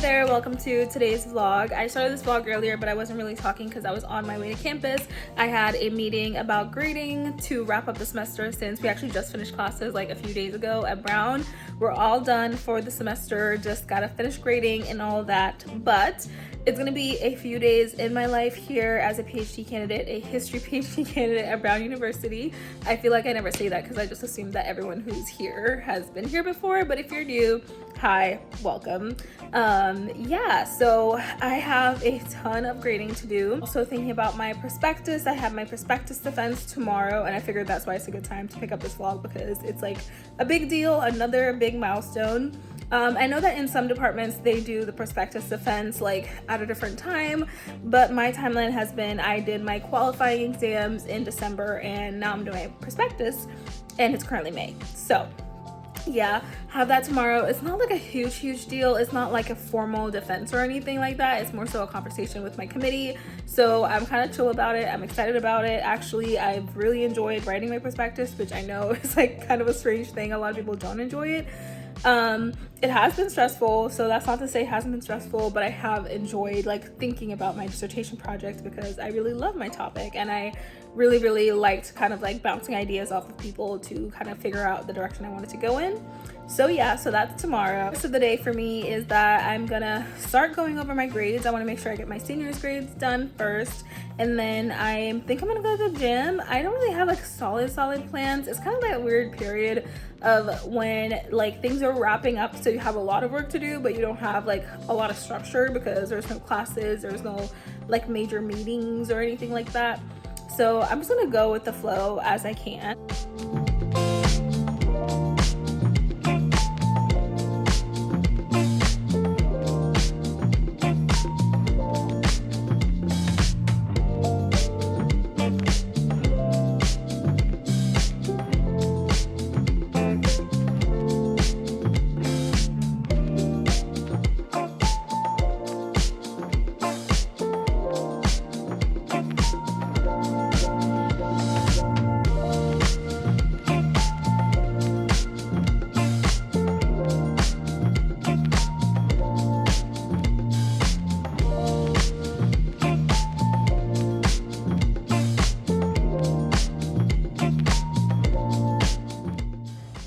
there, welcome to today's vlog. I started this vlog earlier, but I wasn't really talking because I was on my way to campus. I had a meeting about grading to wrap up the semester since we actually just finished classes like a few days ago at Brown. We're all done for the semester, just gotta finish grading and all that, but it's gonna be a few days in my life here as a PhD candidate, a history PhD candidate at Brown University. I feel like I never say that because I just assume that everyone who's here has been here before, but if you're new, hi, welcome. Yeah, so I have a ton of grading to do. Also thinking about my prospectus. I have my prospectus defense tomorrow, and I figured that's why it's a good time to pick up this vlog because it's like a big deal, another big milestone. I know that in some departments they do the prospectus defense like at a different time, but my timeline has been I did my qualifying exams in December and now I'm doing my prospectus and it's currently May. So yeah, have that tomorrow. It's not like a huge deal. It's not like a formal defense or anything like that. It's more so a conversation with my committee. So I'm kind of chill about it. I'm excited about it. Actually, I've really enjoyed writing my prospectus, which I know is like kind of a strange thing. A lot of people don't enjoy it. It has been stressful, so that's not to say it hasn't been stressful, but I have enjoyed like thinking about my dissertation project because I really love my topic and I really liked kind of like bouncing ideas off of people to kind of figure out the direction I wanted to go in. So yeah, so that's tomorrow. So the day for me is that I'm gonna start going over my grades. I want to make sure I get my seniors grades done first, and then I think I'm gonna go to the gym. I don't really have like solid plans. It's kind of like a weird period of when like things are wrapping up, so you have a lot of work to do but you don't have like a lot of structure because there's no classes, there's no like major meetings or anything like that. So I'm just gonna go with the flow as I can.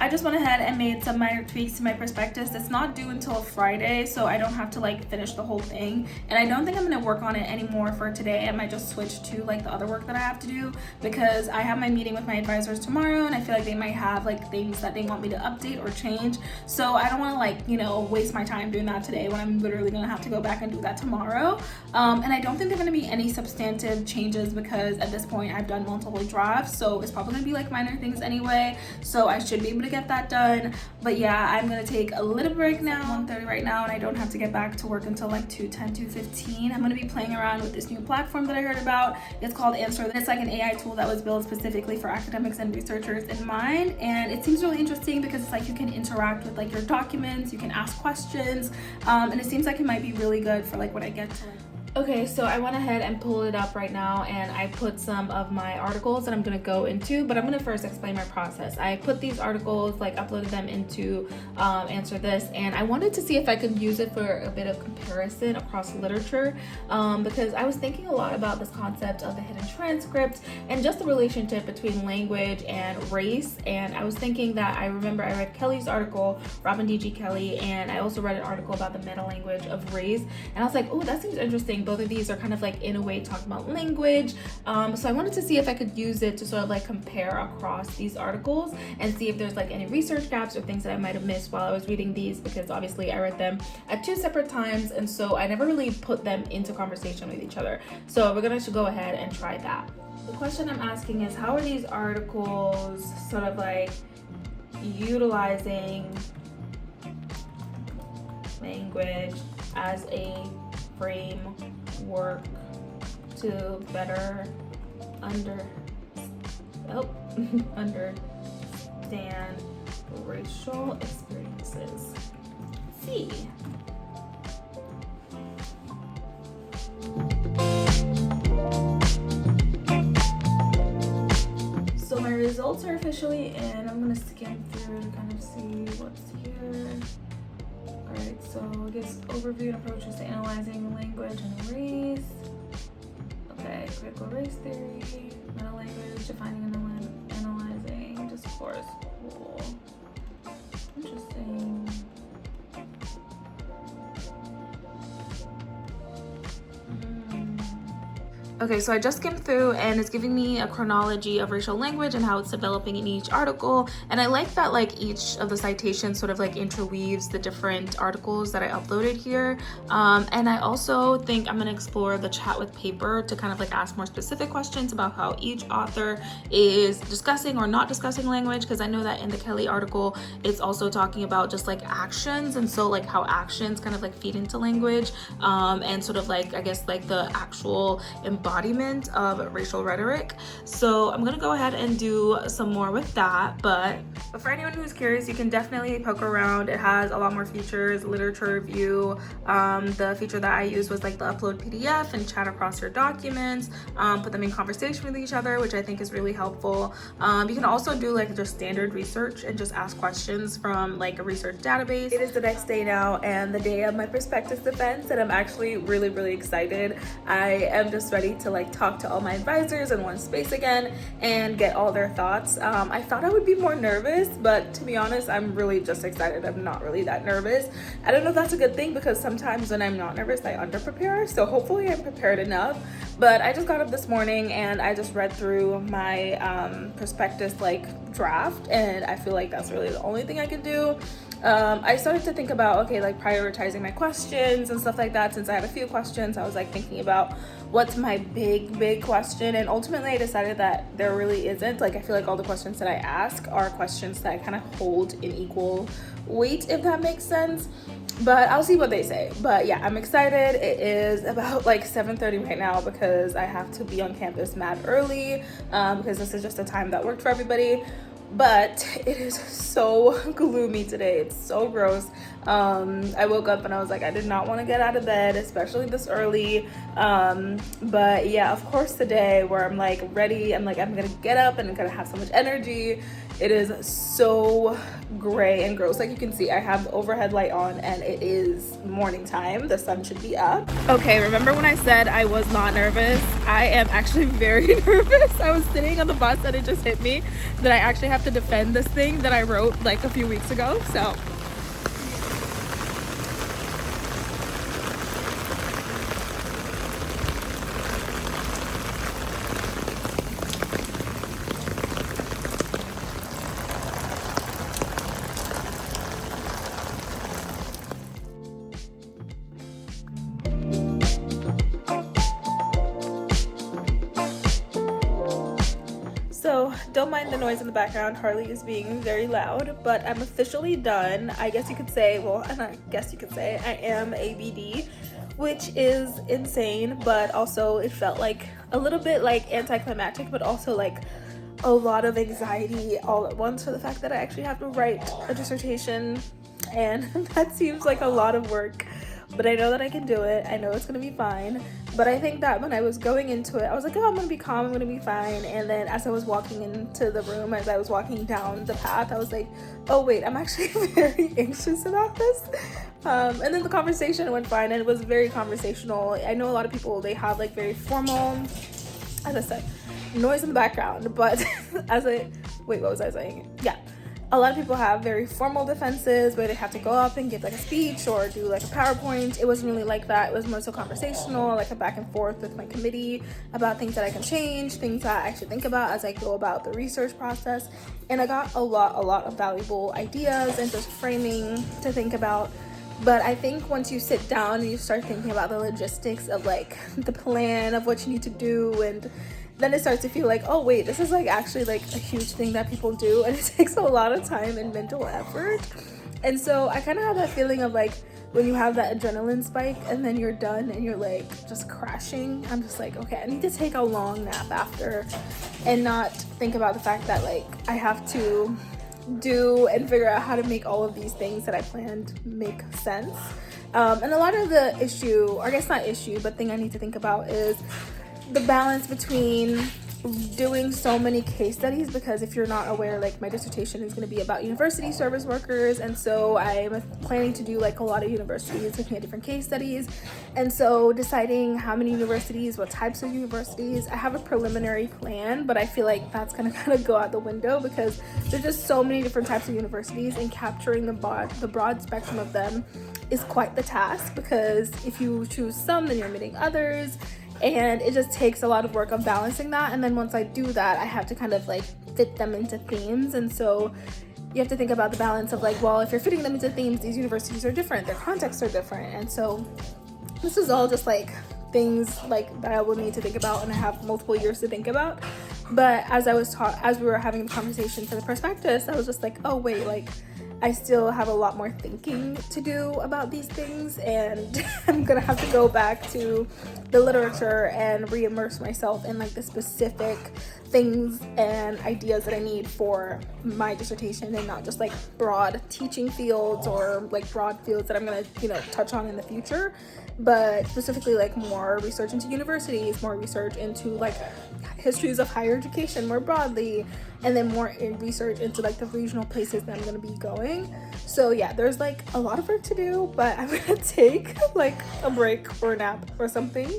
I just went ahead and made some minor tweaks to my prospectus. It's not due until Friday, so I don't have to like finish the whole thing. And I don't think I'm gonna work on it anymore for today. I might just switch to like the other work that I have to do because I have my meeting with my advisors tomorrow and I feel like they might have like things that they want me to update or change. So I don't wanna like, you know, waste my time doing that today when I'm literally gonna have to go back and do that tomorrow. And I don't think there are gonna be any substantive changes because at this point I've done multiple drafts. So it's probably gonna be like minor things anyway. So I should be able to get that done. But yeah, I'm gonna take a little break now, 1:30 right now, and I don't have to get back to work until like 2:10, 2:15. I'm gonna be playing around with this new platform that I heard about. It's called Answer. It's like an AI tool that was built specifically for academics and researchers in mind, and it seems really interesting because it's like you can interact with like your documents, you can ask questions, and it seems like it might be really good for like when I get to like. Okay, so I went ahead and pulled it up right now and I put some of my articles that I'm gonna go into, but I'm gonna first explain my process. I put these articles, like uploaded them into Answer This, and I wanted to see if I could use it for a bit of comparison across literature because I was thinking a lot about this concept of the hidden transcript and just the relationship between language and race. And I was thinking that I remember I read Kelly's article, Robin D.G. Kelly, and I also read an article about the meta language of race, and I was like, oh, that seems interesting. Both of these are kind of like in a way talking about language, so I wanted to see if I could use it to sort of like compare across these articles and see if there's like any research gaps or things that I might have missed while I was reading these, because obviously I read them at two separate times and so I never really put them into conversation with each other. So we're gonna go ahead and try that. The question I'm asking is, how are these articles sort of like utilizing language as a framework to better understand racial experiences? C. So my results are officially in. I'm gonna skim through to kind of see what's here. Alright, So it gives overview and approaches to analyzing language and race. Okay, critical race theory, meta language, defining and analyzing discourse. Cool. Interesting. Okay, so I just skimmed through and it's giving me a chronology of racial language and how it's developing in each article. And I like that like each of the citations sort of like interweaves the different articles that I uploaded here. And I also think I'm gonna explore the chat with paper to kind of like ask more specific questions about how each author is discussing or not discussing language, because I know that in the Kelly article, it's also talking about just like actions, and so like how actions kind of like feed into language, and sort of like, I guess like the actual embodiment of racial rhetoric. So I'm gonna go ahead and do some more with that, but for anyone who's curious, you can definitely poke around. It has a lot more features, literature review. The feature that I used was like the upload PDF and chat across your documents, put them in conversation with each other, which I think is really helpful. You can also do like just standard research and just ask questions from like a research database. It is the next day now and the day of my prospectus defense, and I'm actually really excited. I am just ready to like talk to all my advisors in one space again and get all their thoughts. I thought I would be more nervous, but to be honest, I'm really just excited. I'm not really that nervous. I don't know if that's a good thing, because sometimes when I'm not nervous, I under prepare. So hopefully I'm prepared enough. But I just got up this morning and I just read through my prospectus like draft, and I feel like that's really the only thing I can do. I started to think about, okay, like prioritizing my questions and stuff like that. Since I have a few questions, I was like thinking about what's my big question, and ultimately I decided that there really isn't. Like, I feel like all the questions that I ask are questions that I kind of hold in equal weight, if that makes sense. But I'll see what they say. But yeah, I'm excited. It is about like 7:30 right now because I have to be on campus mad early, because this is just a time that worked for everybody. But it is so gloomy today. It's so gross. I woke up and I was like, I did not want to get out of bed, especially this early. But yeah, of course today where I'm like ready, I'm gonna get up and I'm gonna have so much energy. It is so gray and gross. Like you can see, I have the overhead light on and it is morning time. The sun should be up. Okay, remember when I said I was not nervous? I am actually very nervous. I was sitting on the bus and it just hit me that I actually have to defend this thing that I wrote like a few weeks ago. So don't mind the noise in the background. Harley is being very loud, but I'm officially done. I guess you could say, well, and I guess you could say I am ABD, which is insane, but also it felt like a little bit like anticlimactic, but also like a lot of anxiety all at once for the fact that I actually have to write a dissertation, and that seems like a lot of work. But I know that I can do it. I know it's gonna be fine. But I think that when I was going into it, I was like, oh, I'm gonna be calm, I'm gonna be fine. And then as I was walking into the room, as I was walking down the path, I was like, oh wait, I'm actually very anxious about this. And then the conversation went fine, and it was very conversational. I know a lot of people, they have like very formal, as I said, noise in the background, but wait, what was I saying? Yeah. A lot of people have very formal defenses where they have to go up and give like a speech or do like a PowerPoint. It wasn't really like that. It was more so conversational, like a back and forth with my committee about things that I can change, things that I should think about as I go about the research process. And I got a lot of valuable ideas and just framing to think about. But I think once you sit down and you start thinking about the logistics of like the plan of what you need to do, and then it starts to feel like, oh wait, this is like actually like a huge thing that people do, and it takes a lot of time and mental effort. And so I kind of have that feeling of like when you have that adrenaline spike and then you're done and you're like just crashing. I'm just like, okay, I need to take a long nap after and not think about the fact that like I have to do and figure out how to make all of these things that I planned make sense. And a lot of the issue, or I guess not issue, but thing I need to think about is the balance between doing so many case studies, because if you're not aware, like my dissertation is going to be about university service workers, and so I'm planning to do like a lot of universities, looking at different case studies, and so deciding how many universities, what types of universities. I have a preliminary plan, but I feel like that's going to kind of go out the window because there's just so many different types of universities, and capturing the broad spectrum of them is quite the task, because if you choose some, then you're omitting others, and it just takes a lot of work of balancing that. And then once I do that, I have to kind of like fit them into themes, and so you have to think about the balance of like, well, if you're fitting them into themes, these universities are different, their contexts are different, and so this is all just like things like that I will need to think about, and I have multiple years to think about. But as we were having the conversation for the prospectus, I was just like, oh wait, like I still have a lot more thinking to do about these things, and I'm gonna have to go back to the literature and re-immerse myself in like the specific things and ideas that I need for my dissertation, and not just like broad teaching fields or like broad fields that I'm gonna, touch on in the future, but specifically like more research into universities, more research into like histories of higher education more broadly, and then more research into like the regional places that I'm gonna be going. So yeah, there's like a lot of work to do, but I'm gonna take like a break or a nap or something,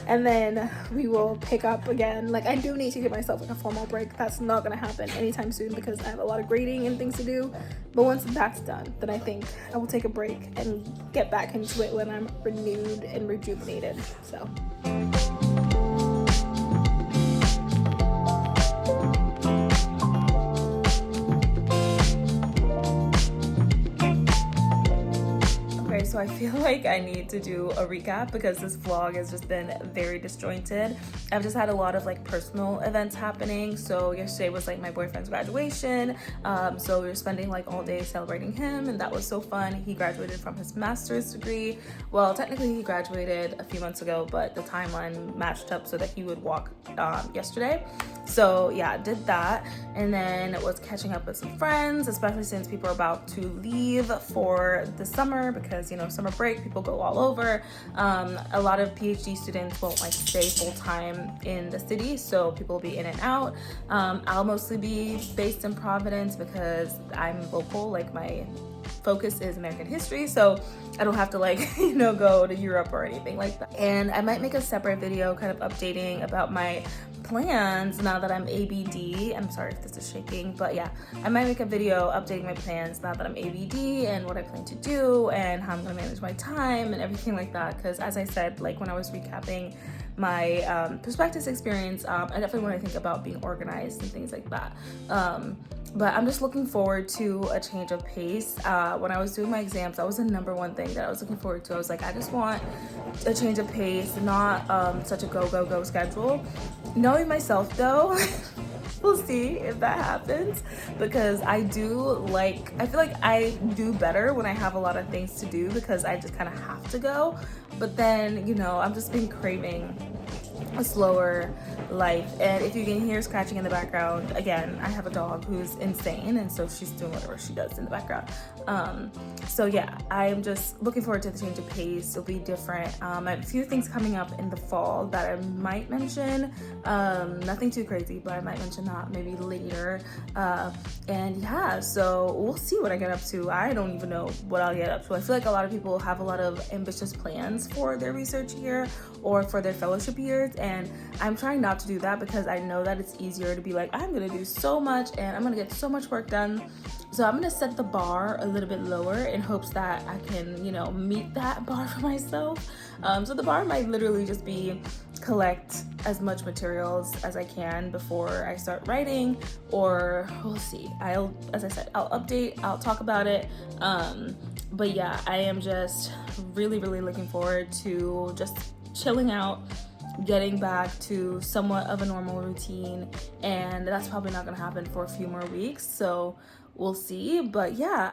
and then we will pick up again. Like I do need to give myself like a formal break. That's not gonna happen anytime soon because I have a lot of grading and things to do. But once that's done, then I think I will take a break and get back into it when I'm renewed and rejuvenated. So so I feel like I need to do a recap because this vlog has just been very disjointed. I've just had a lot of like personal events happening. So yesterday was like my boyfriend's graduation. So we were spending like all day celebrating him, and that was so fun. He graduated from his master's degree. Well, technically he graduated a few months ago, but the timeline matched up so that he would walk yesterday. So yeah, did that, and then was catching up with some friends, especially since people are about to leave for the summer because, summer break, people go all over. A lot of PhD students won't like stay full time in the city, so people will be in and out. I'll mostly be based in Providence because I'm local, like my focus is American history, so I don't have to like go to Europe or anything like that. And I might make a separate video kind of updating about my plans now that I'm ABD. I'm sorry if this is shaking, but yeah, I might make a video updating my plans now that I'm ABD and what I plan to do and how I'm gonna manage my time and everything like that, because as I said, like when I was recapping my prospectus experience, I definitely want to think about being organized and things like that. But I'm just looking forward to a change of pace. When I was doing my exams, that was the number one thing that I was looking forward to. I was like, I just want a change of pace, not such a go schedule. Knowing myself though, we'll see if that happens, because I feel like I do better when I have a lot of things to do because I just kind of have to go. But then, I'm just been craving a slower life. And if you can hear scratching in the background, again, I have a dog who's insane, and so she's doing whatever she does in the background. So yeah, I'm just looking forward to the change of pace. It'll be different. I have a few things coming up in the fall that I might mention. Nothing too crazy, but I might mention that maybe later. And yeah, so we'll see what I get up to. I don't even know what I'll get up to. I feel like a lot of people have a lot of ambitious plans for their research year or for their fellowship years, and I'm trying not to do that because I know that it's easier to be like, I'm gonna do so much and I'm gonna get so much work done. So I'm gonna set the bar a little bit lower in hopes that I can, meet that bar for myself. So the bar might literally just be collect as much materials as I can before I start writing, or we'll see. As I said, I'll update, I'll talk about it. But yeah, I am just really, really looking forward to just chilling out, getting back to somewhat of a normal routine, and that's probably not gonna happen for a few more weeks, so we'll see. But yeah,